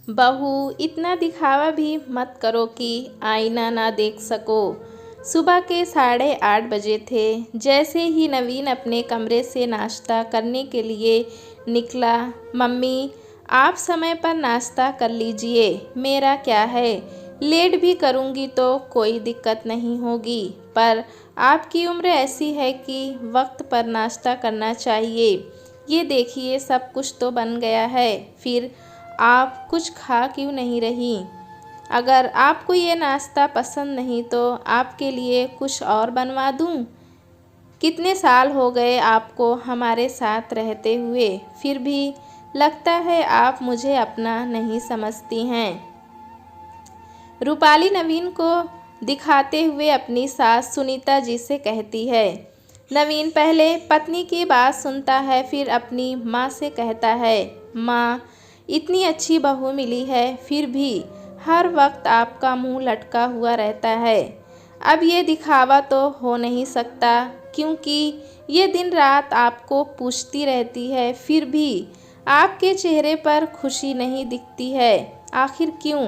बहू, इतना दिखावा भी मत करो कि आईना ना देख सको। सुबह के 8:30 बजे थे। जैसे ही नवीन अपने कमरे से नाश्ता करने के लिए निकला, मम्मी आप समय पर नाश्ता कर लीजिए, मेरा क्या है, लेट भी करूँगी तो कोई दिक्कत नहीं होगी, पर आपकी उम्र ऐसी है कि वक्त पर नाश्ता करना चाहिए। ये देखिए सब कुछ तो बन गया है, फिर आप कुछ खा क्यों नहीं रही? अगर आपको ये नाश्ता पसंद नहीं तो आपके लिए कुछ और बनवा दूँ? कितने साल हो गए आपको हमारे साथ रहते हुए, फिर भी लगता है आप मुझे अपना नहीं समझती हैं। रूपाली नवीन को दिखाते हुए अपनी सास सुनीता जी से कहती है। नवीन पहले पत्नी की बात सुनता है, फिर अपनी माँ से कहता है, माँ इतनी अच्छी बहू मिली है, फिर भी हर वक्त आपका मुंह लटका हुआ रहता है। अब ये दिखावा तो हो नहीं सकता, क्योंकि ये दिन रात आपको पूछती रहती है, फिर भी आपके चेहरे पर खुशी नहीं दिखती है। आखिर क्यों?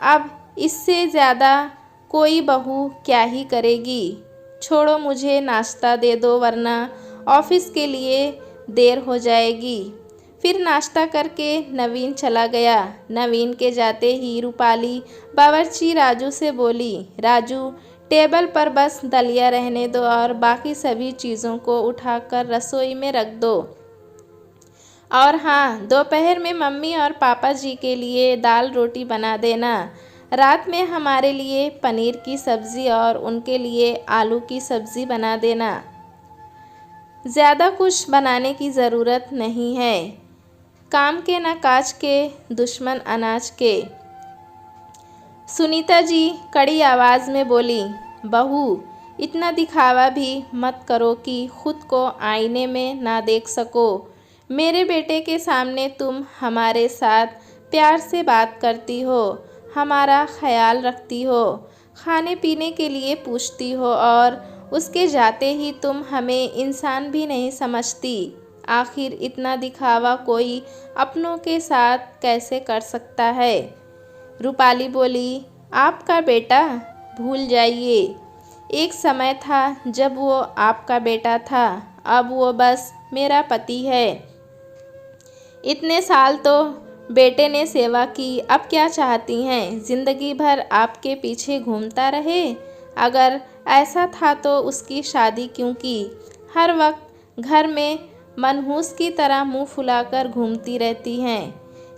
अब इससे ज़्यादा कोई बहू क्या ही करेगी। छोड़ो, मुझे नाश्ता दे दो, वरना ऑफिस के लिए देर हो जाएगी। फिर नाश्ता करके नवीन चला गया। नवीन के जाते ही रूपाली बावर्ची राजू से बोली, राजू टेबल पर बस दलिया रहने दो और बाकी सभी चीज़ों को उठाकर रसोई में रख दो। और हाँ, दोपहर में मम्मी और पापा जी के लिए दाल रोटी बना देना। रात में हमारे लिए पनीर की सब्ज़ी और उनके लिए आलू की सब्ज़ी बना देना। ज़्यादा कुछ बनाने की ज़रूरत नहीं है। काम के न काज के, दुश्मन अनाज के। सुनीता जी कड़ी आवाज़ में बोली, बहू इतना दिखावा भी मत करो कि खुद को आईने में ना देख सको। मेरे बेटे के सामने तुम हमारे साथ प्यार से बात करती हो, हमारा ख्याल रखती हो, खाने पीने के लिए पूछती हो, और उसके जाते ही तुम हमें इंसान भी नहीं समझती। आखिर इतना दिखावा कोई अपनों के साथ कैसे कर सकता है? रूपाली बोली, आपका बेटा? भूल जाइए, एक समय था जब वो आपका बेटा था, अब वो बस मेरा पति है। इतने साल तो बेटे ने सेवा की, अब क्या चाहती हैं? ज़िंदगी भर आपके पीछे घूमता रहे? अगर ऐसा था तो उसकी शादी क्यों की? हर वक्त घर में मनहूस की तरह मुंह फुलाकर घूमती रहती हैं।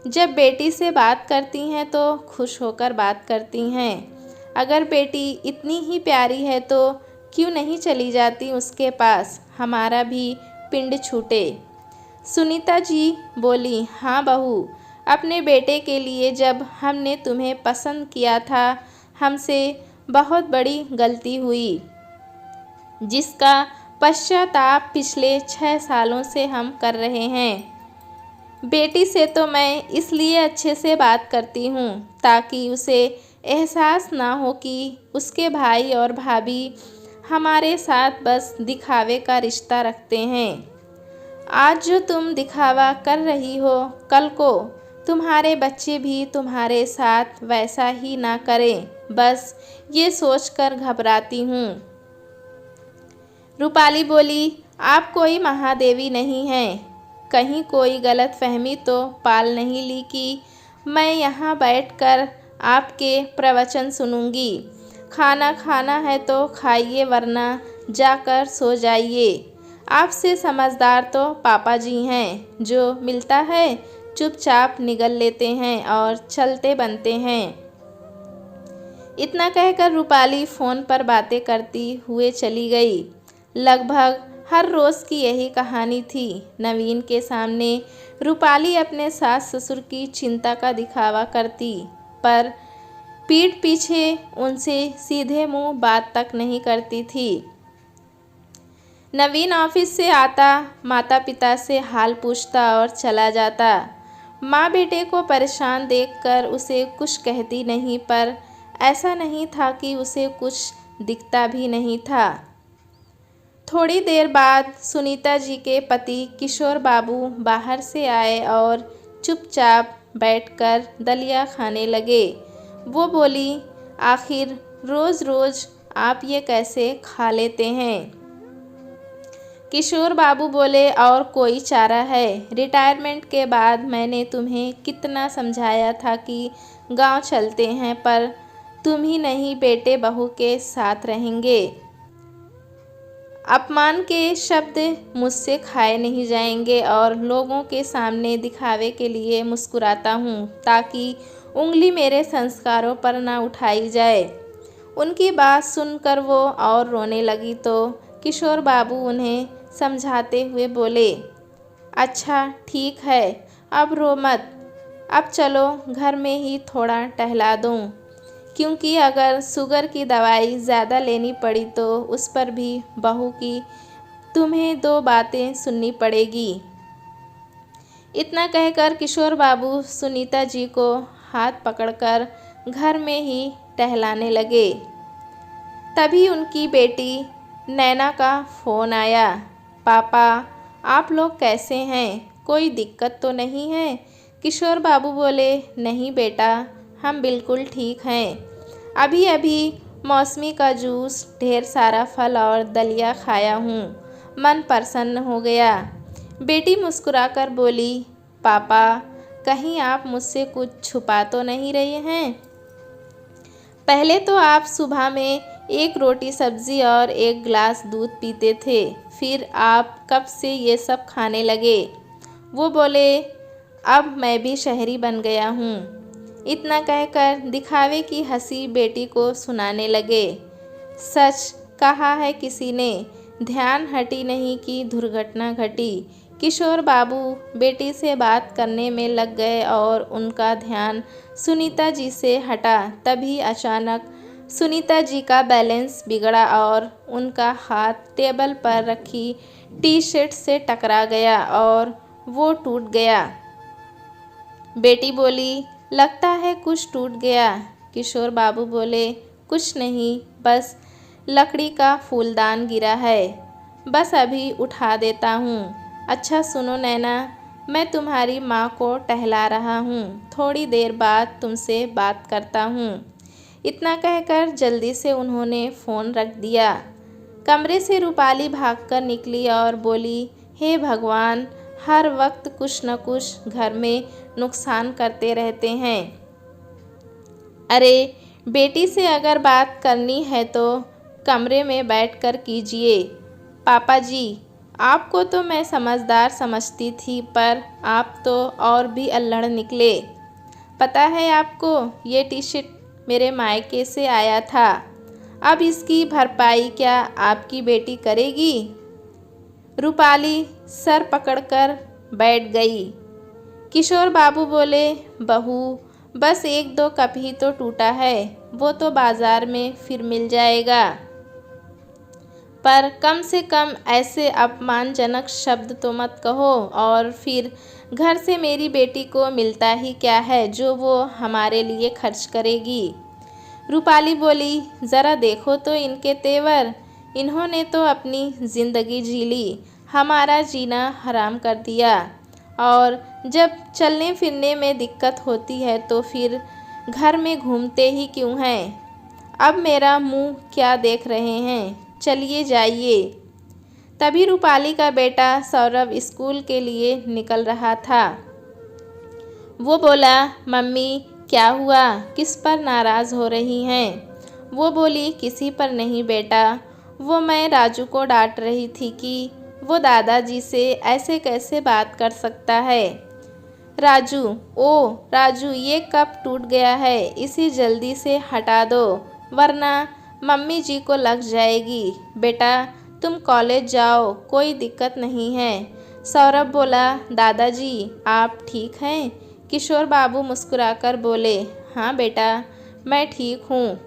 जब बेटी से बात करती हैं तो खुश होकर बात करती हैं। अगर बेटी इतनी ही प्यारी है तो क्यों नहीं चली जाती उसके पास, हमारा भी पिंड छूटे। सुनीता जी बोली, हाँ बहू, अपने बेटे के लिए जब हमने तुम्हें पसंद किया था, हमसे बहुत बड़ी गलती हुई, जिसका पश्चाताप पिछले 6 सालों से हम कर रहे हैं। बेटी से तो मैं इसलिए अच्छे से बात करती हूँ ताकि उसे एहसास ना हो कि उसके भाई और भाभी हमारे साथ बस दिखावे का रिश्ता रखते हैं। आज जो तुम दिखावा कर रही हो, कल को तुम्हारे बच्चे भी तुम्हारे साथ वैसा ही ना करें, बस ये सोचकर घबराती हूँ। रूपाली बोली, आप कोई महादेवी नहीं हैं। कहीं कोई गलत फहमी तो पाल नहीं ली कि मैं यहाँ बैठकर आपके प्रवचन सुनूंगी। खाना खाना है तो खाइए, वरना जाकर सो जाइए। आपसे समझदार तो पापा जी हैं, जो मिलता है चुपचाप निगल लेते हैं और चलते बनते हैं। इतना कहकर रूपाली फ़ोन पर बातें करती हुए चली गई। लगभग हर रोज़ की यही कहानी थी। नवीन के सामने रूपाली अपने सास ससुर की चिंता का दिखावा करती, पर पीठ पीछे उनसे सीधे मुंह बात तक नहीं करती थी। नवीन ऑफिस से आता, माता पिता से हाल पूछता और चला जाता। माँ बेटे को परेशान देखकर उसे कुछ कहती नहीं, पर ऐसा नहीं था कि उसे कुछ दिखता भी नहीं था। थोड़ी देर बाद सुनीता जी के पति किशोर बाबू बाहर से आए और चुपचाप बैठकर दलिया खाने लगे। वो बोली, आखिर रोज़ रोज़ आप ये कैसे खा लेते हैं? किशोर बाबू बोले, और कोई चारा है? रिटायरमेंट के बाद मैंने तुम्हें कितना समझाया था कि गांव चलते हैं, पर तुम ही नहीं बेटे बहू के साथ रहेंगे। अपमान के शब्द मुझसे खाए नहीं जाएंगे और लोगों के सामने दिखावे के लिए मुस्कुराता हूँ ताकि उंगली मेरे संस्कारों पर ना उठाई जाए। उनकी बात सुनकर वो और रोने लगी तो किशोर बाबू उन्हें समझाते हुए बोले, अच्छा ठीक है, अब रो मत। अब चलो घर में ही थोड़ा टहला दूँ, क्योंकि अगर शुगर की दवाई ज़्यादा लेनी पड़ी तो उस पर भी बहू की तुम्हें 2 बातें सुननी पड़ेगी। इतना कहकर किशोर बाबू सुनीता जी को हाथ पकड़कर घर में ही टहलाने लगे। तभी उनकी बेटी नैना का फ़ोन आया। पापा, आप लोग कैसे हैं? कोई दिक्कत तो नहीं है? किशोर बाबू बोले, नहीं बेटा, हम बिल्कुल ठीक हैं। अभी अभी मौसमी का जूस, ढेर सारा फल और दलिया खाया हूँ। मन प्रसन्न हो गया। बेटी मुस्कुराकर बोली, पापा, कहीं आप मुझसे कुछ छुपा तो नहीं रहे हैं? पहले तो आप सुबह में 1 रोटी सब्जी और 1 गिलास दूध पीते थे, फिर आप कब से ये सब खाने लगे? वो बोले, अब मैं भी शहरी बन गया हूँ। इतना कहकर दिखावे की हंसी बेटी को सुनाने लगे। सच कहा है किसी ने, ध्यान हटी नहीं कि दुर्घटना घटी। किशोर बाबू बेटी से बात करने में लग गए और उनका ध्यान सुनीता जी से हटा। तभी अचानक सुनीता जी का बैलेंस बिगड़ा और उनका हाथ टेबल पर रखी टी-शर्ट से टकरा गया और वो टूट गया। बेटी बोली, लगता है कुछ टूट गया। किशोर बाबू बोले, कुछ नहीं, बस लकड़ी का फूलदान गिरा है, बस अभी उठा देता हूँ। अच्छा सुनो नैना, मैं तुम्हारी माँ को टहला रहा हूँ, थोड़ी देर बाद तुमसे बात करता हूँ। इतना कहकर जल्दी से उन्होंने फ़ोन रख दिया। कमरे से रूपाली भागकर निकली और बोली, हे भगवान, हर वक्त कुछ न कुछ घर में नुकसान करते रहते हैं। अरे बेटी से अगर बात करनी है तो कमरे में बैठकर कीजिए। पापा जी, आपको तो मैं समझदार समझती थी, पर आप तो और भी अल्लड़ निकले। पता है आपको, ये टी-शर्ट मेरे मायके से आया था, अब इसकी भरपाई क्या आपकी बेटी करेगी? रूपाली सर पकड़कर बैठ गई। किशोर बाबू बोले, बहू, बस 1-2 कप ही तो टूटा है, वो तो बाज़ार में फिर मिल जाएगा, पर कम से कम ऐसे अपमानजनक शब्द तो मत कहो। और फिर घर से मेरी बेटी को मिलता ही क्या है जो वो हमारे लिए खर्च करेगी? रूपाली बोली, ज़रा देखो तो इनके तेवर, इन्होंने तो अपनी ज़िंदगी जी ली, हमारा जीना हराम कर दिया, और जब चलने फिरने में दिक्कत होती है तो फिर घर में घूमते ही क्यों हैं? अब मेरा मुंह क्या देख रहे हैं? चलिए जाइए। तभी रूपाली का बेटा सौरभ स्कूल के लिए निकल रहा था। वो बोला, मम्मी क्या हुआ, किस पर नाराज़ हो रही हैं? वो बोली, किसी पर नहीं बेटा, वो मैं राजू को डांट रही थी कि वो दादाजी से ऐसे कैसे बात कर सकता है। राजू, ओ राजू, ये कप टूट गया है, इसे जल्दी से हटा दो, वरना मम्मी जी को लग जाएगी। बेटा तुम कॉलेज जाओ, कोई दिक्कत नहीं है। सौरभ बोला, दादाजी आप ठीक हैं? किशोर बाबू मुस्कुराकर बोले, हाँ बेटा, मैं ठीक हूँ।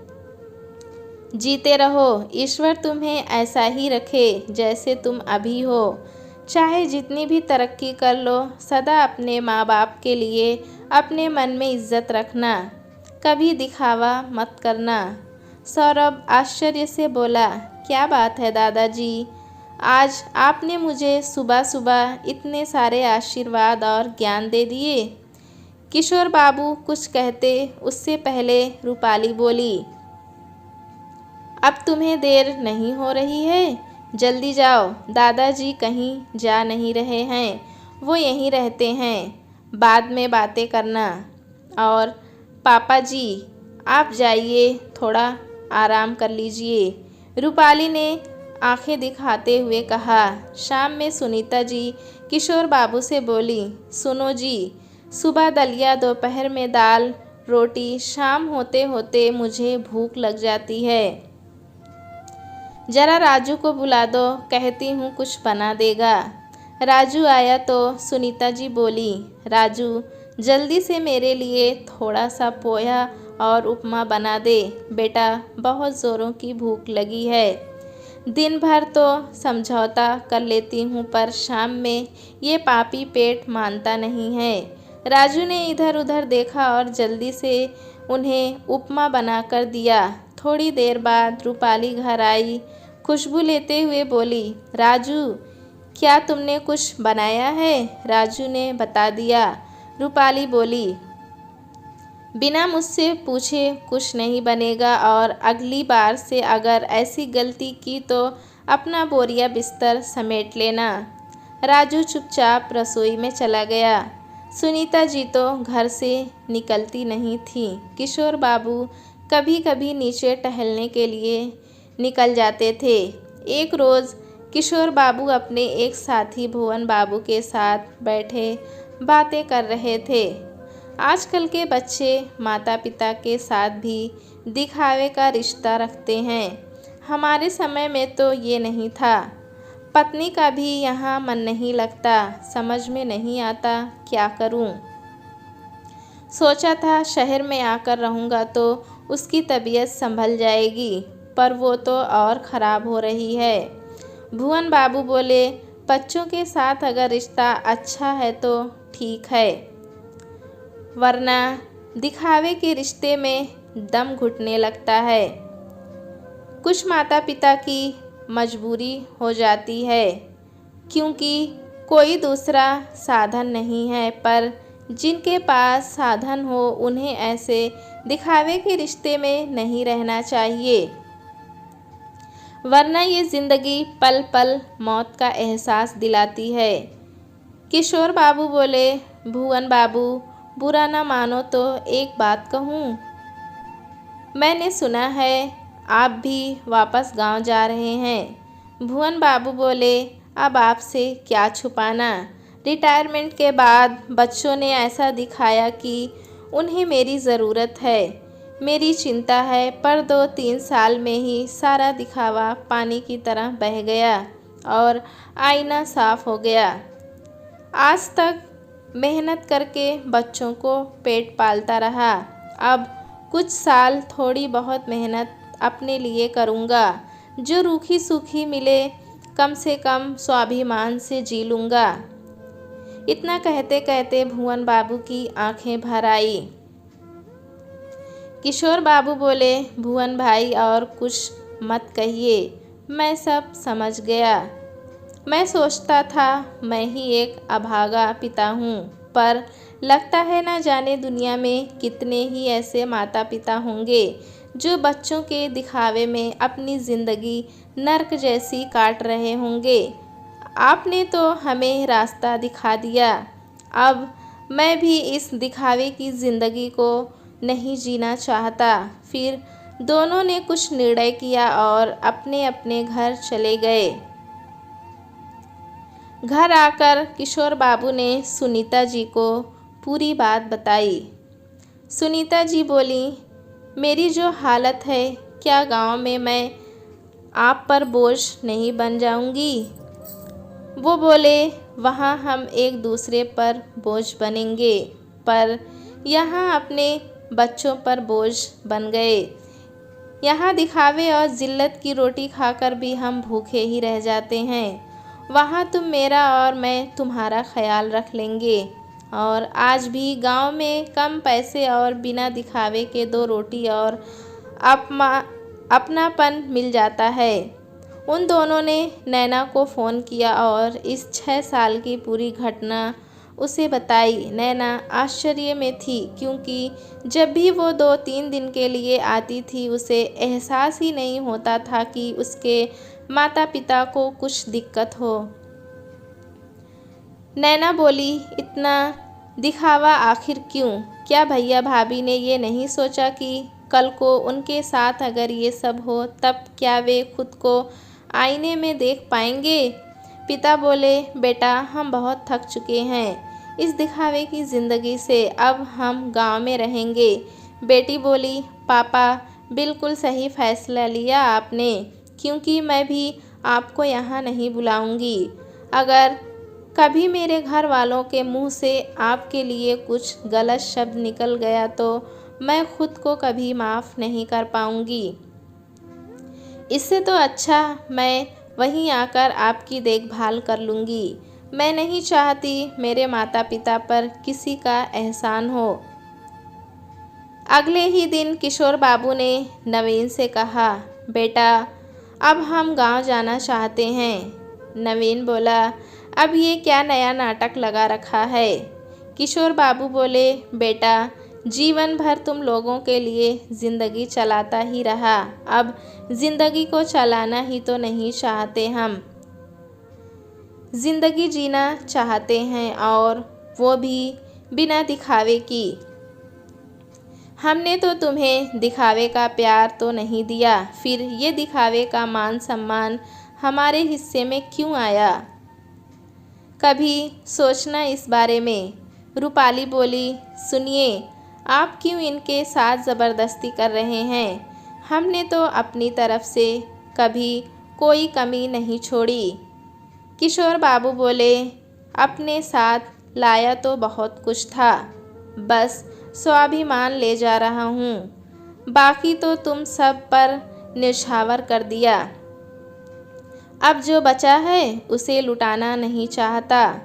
जीते रहो, ईश्वर तुम्हें ऐसा ही रखे जैसे तुम अभी हो। चाहे जितनी भी तरक्की कर लो, सदा अपने माँ बाप के लिए अपने मन में इज्जत रखना, कभी दिखावा मत करना। सौरभ आश्चर्य से बोला, क्या बात है दादाजी, आज आपने मुझे सुबह सुबह इतने सारे आशीर्वाद और ज्ञान दे दिए। किशोर बाबू कुछ कहते उससे पहले रूपाली बोली, अब तुम्हें देर नहीं हो रही है? जल्दी जाओ, दादाजी कहीं जा नहीं रहे हैं, वो यहीं रहते हैं, बाद में बातें करना। और पापा जी आप जाइए, थोड़ा आराम कर लीजिए, रूपाली ने आंखें दिखाते हुए कहा। शाम में सुनीता जी किशोर बाबू से बोली, सुनो जी, सुबह दलिया, दोपहर में दाल रोटी, शाम होते होते मुझे भूख लग जाती है। ज़रा राजू को बुला दो, कहती हूँ कुछ बना देगा। राजू आया तो सुनीता जी बोली, राजू जल्दी से मेरे लिए थोड़ा सा पोहा और उपमा बना दे बेटा, बहुत ज़ोरों की भूख लगी है। दिन भर तो समझौता कर लेती हूँ पर शाम में ये पापी पेट मानता नहीं है। राजू ने इधर उधर देखा और जल्दी से उन्हें उपमा बनाकर दिया। थोड़ी देर बाद रूपाली घर आई, खुशबू लेते हुए बोली, राजू क्या तुमने कुछ बनाया है? राजू ने बता दिया। रूपाली बोली, बिना मुझसे पूछे कुछ नहीं बनेगा और अगली बार से अगर ऐसी गलती की तो अपना बोरिया बिस्तर समेट लेना। राजू चुपचाप रसोई में चला गया। सुनीता जी तो घर से निकलती नहीं थी। किशोर बाबू कभी कभी नीचे टहलने के लिए निकल जाते थे। एक रोज़ किशोर बाबू अपने एक साथी भुवन बाबू के साथ बैठे बातें कर रहे थे। आजकल के बच्चे माता पिता के साथ भी दिखावे का रिश्ता रखते हैं, हमारे समय में तो ये नहीं था। पत्नी का भी यहाँ मन नहीं लगता, समझ में नहीं आता क्या करूँ। सोचा था शहर में आकर रहूँगा तो उसकी तबीयत संभल जाएगी, पर वो तो और ख़राब हो रही है। भुवन बाबू बोले, बच्चों के साथ अगर रिश्ता अच्छा है तो ठीक है, वरना दिखावे के रिश्ते में दम घुटने लगता है। कुछ माता पिता की मजबूरी हो जाती है, क्योंकि कोई दूसरा साधन नहीं है, पर जिनके पास साधन हो उन्हें ऐसे दिखावे के रिश्ते में नहीं रहना चाहिए, वरना ये ज़िंदगी पल पल मौत का एहसास दिलाती है। किशोर बाबू बोले, भुवन बाबू बुरा ना मानो तो एक बात कहूँ, मैंने सुना है आप भी वापस गांव जा रहे हैं। भुवन बाबू बोले, अब आपसे क्या छुपाना, रिटायरमेंट के बाद बच्चों ने ऐसा दिखाया कि उन्हें मेरी ज़रूरत है, मेरी चिंता है, पर 2-3 साल में ही सारा दिखावा पानी की तरह बह गया और आईना साफ हो गया। आज तक मेहनत करके बच्चों को पेट पालता रहा, अब कुछ साल थोड़ी बहुत मेहनत अपने लिए करूँगा, जो रूखी सूखी मिले कम से कम स्वाभिमान से जी लूँगा। इतना कहते कहते भुवन बाबू की आंखें भर आई। किशोर बाबू बोले, भुवन भाई और कुछ मत कहिए, मैं सब समझ गया। मैं सोचता था मैं ही एक अभागा पिता हूँ, पर लगता है ना जाने दुनिया में कितने ही ऐसे माता पिता होंगे जो बच्चों के दिखावे में अपनी ज़िंदगी नर्क जैसी काट रहे होंगे। आपने तो हमें रास्ता दिखा दिया, अब मैं भी इस दिखावे की ज़िंदगी को नहीं जीना चाहता। फिर दोनों ने कुछ निर्णय किया और अपने अपने घर चले गए। घर आकर किशोर बाबू ने सुनीता जी को पूरी बात बताई। सुनीता जी बोली, मेरी जो हालत है, क्या गांव में मैं आप पर बोझ नहीं बन जाऊंगी? वो बोले, वहाँ हम एक दूसरे पर बोझ बनेंगे, पर यहाँ अपने बच्चों पर बोझ बन गए। यहाँ दिखावे और जिल्लत की रोटी खाकर भी हम भूखे ही रह जाते हैं। वहाँ तुम मेरा और मैं तुम्हारा ख्याल रख लेंगे। और आज भी गांव में कम पैसे और बिना दिखावे के 2 रोटी और अपनापन मिल जाता है। उन दोनों ने नैना को फ़ोन किया और इस 6 साल की पूरी घटना उसे बताई। नैना आश्चर्य में थी, क्योंकि जब भी वो 2-3 दिन के लिए आती थी उसे एहसास ही नहीं होता था कि उसके माता पिता को कुछ दिक्कत हो। नैना बोली, इतना दिखावा आखिर क्यों? क्या भैया भाभी ने ये नहीं सोचा कि कल को उनके साथ अगर ये सब हो तब क्या वे खुद को आईने में देख पाएंगे? पिता बोले, बेटा हम बहुत थक चुके हैं इस दिखावे की ज़िंदगी से, अब हम गांव में रहेंगे। बेटी बोली, पापा बिल्कुल सही फैसला लिया आपने, क्योंकि मैं भी आपको यहाँ नहीं बुलाऊंगी। अगर कभी मेरे घर वालों के मुंह से आपके लिए कुछ गलत शब्द निकल गया तो मैं खुद को कभी माफ़ नहीं कर पाऊंगी। इससे तो अच्छा मैं वहीं आकर आपकी देखभाल कर लूँगी। मैं नहीं चाहती मेरे माता पिता पर किसी का एहसान हो। अगले ही दिन किशोर बाबू ने नवीन से कहा, बेटा अब हम गांव जाना चाहते हैं। नवीन बोला, अब ये क्या नया नाटक लगा रखा है? किशोर बाबू बोले, बेटा जीवन भर तुम लोगों के लिए ज़िंदगी चलाता ही रहा, अब ज़िंदगी को चलाना ही तो नहीं चाहते, हम ज़िंदगी जीना चाहते हैं, और वो भी बिना दिखावे की। हमने तो तुम्हें दिखावे का प्यार तो नहीं दिया, फिर ये दिखावे का मान सम्मान हमारे हिस्से में क्यों आया? कभी सोचना इस बारे में। रूपाली बोली, सुनिए आप क्यों इनके साथ ज़बरदस्ती कर रहे हैं? हमने तो अपनी तरफ से कभी कोई कमी नहीं छोड़ी। किशोर बाबू बोले, अपने साथ लाया तो बहुत कुछ था, बस स्वाभिमान ले जा रहा हूँ, बाकी तो तुम सब पर न्यौछावर कर दिया। अब जो बचा है उसे लुटाना नहीं चाहता।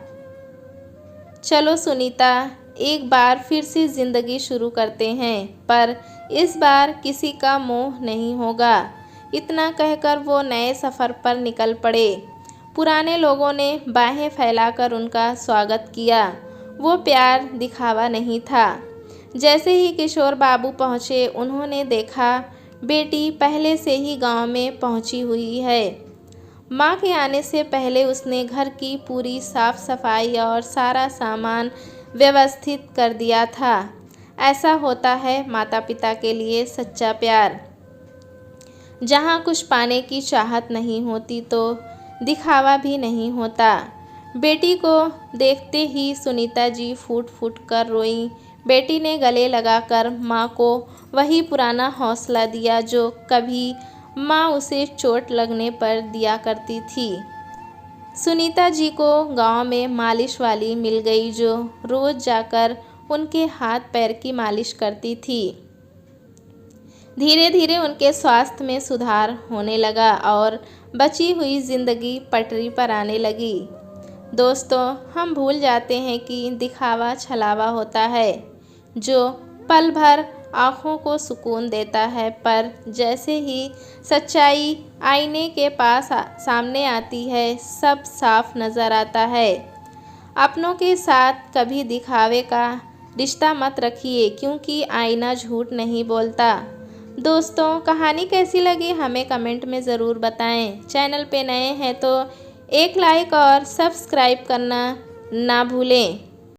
चलो सुनीता, एक बार फिर से ज़िंदगी शुरू करते हैं, पर इस बार किसी का मोह नहीं होगा। इतना कहकर वो नए सफ़र पर निकल पड़े। पुराने लोगों ने बाहें फैलाकर उनका स्वागत किया। वो प्यार दिखावा नहीं था। जैसे ही किशोर बाबू पहुँचे उन्होंने देखा बेटी पहले से ही गांव में पहुँची हुई है। माँ के आने से पहले उसने घर की पूरी साफ सफाई और सारा सामान व्यवस्थित कर दिया था। ऐसा होता है माता पिता के लिए सच्चा प्यार। जहाँ कुछ पाने की चाहत नहीं होती तो दिखावा भी नहीं होता। बेटी को देखते ही सुनीता जी फूट फूट कर रोईं। बेटी ने गले लगाकर माँ को वही पुराना हौसला दिया जो कभी माँ उसे चोट लगने पर दिया करती थी। सुनीता जी को गांव में मालिश वाली मिल गई जो रोज़ जाकर उनके हाथ पैर की मालिश करती थी। धीरे धीरे उनके स्वास्थ्य में सुधार होने लगा और बची हुई ज़िंदगी पटरी पर आने लगी। दोस्तों, हम भूल जाते हैं कि दिखावा छलावा होता है जो पल भर आँखों को सुकून देता है, पर जैसे ही सच्चाई आईने के पास सामने आती है सब साफ नज़र आता है। अपनों के साथ कभी दिखावे का रिश्ता मत रखिए, क्योंकि आईना झूठ नहीं बोलता। दोस्तों, कहानी कैसी लगी हमें कमेंट में ज़रूर बताएं। चैनल पे नए हैं तो एक लाइक और सब्सक्राइब करना ना भूलें।